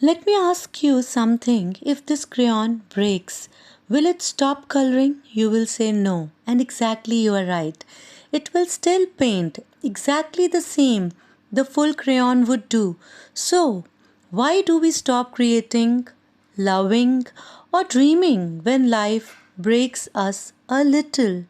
Let me ask you something. If this crayon breaks, will it stop coloring? You will say no. And exactly you are right. It will still paint exactly the same the full crayon would do. So, why do we stop creating, loving, or dreaming when life breaks us a little?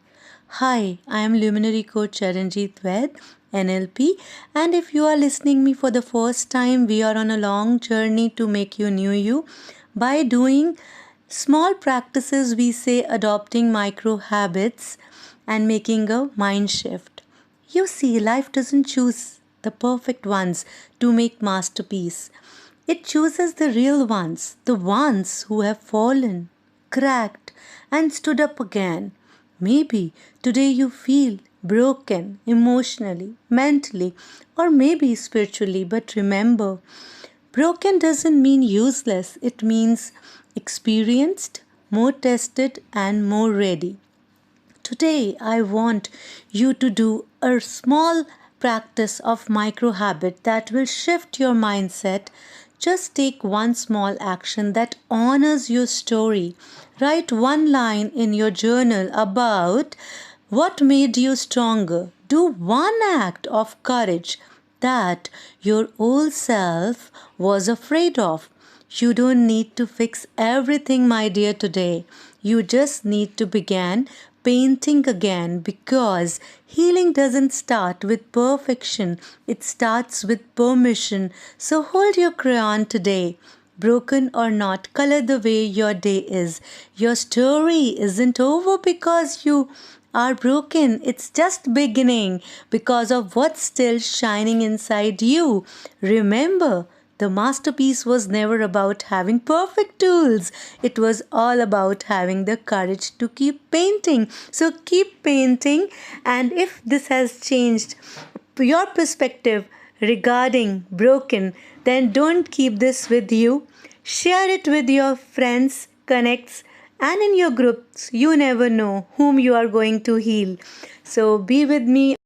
Hi, I am Luminary Coach Charanjit Ved, NLP, and if you are listening me for the first time, we are on a long journey to make you new you by doing small practices. We say adopting micro habits and making a mind shift. You see, life doesn't choose the perfect ones to make masterpiece. It chooses the real ones, the ones who have fallen, cracked, and stood up again. Maybe today you feel broken emotionally, mentally, or maybe spiritually, but remember, broken doesn't mean useless, it means experienced, more tested, and more ready. Today, I want you to do a small practice of micro habit that will shift your mindset. Just take one small action that honors your story. Write one line in your journal about what made you stronger. Do one act of courage that your old self was afraid of. You don't need to fix everything, my dear, today. You just need to begin painting again because healing doesn't start with perfection, it starts with permission. So hold your crayon today. Broken or not, color the way your day is. Your story isn't over because you are broken. It's just beginning because of what's still shining inside you. Remember, the masterpiece was never about having perfect tools. It was all about having the courage to keep painting. So keep painting, and if this has changed your perspective regarding broken, then don't keep this with you. Share it with your friends, connects, and in your groups. You never know whom you are going to heal. So be with me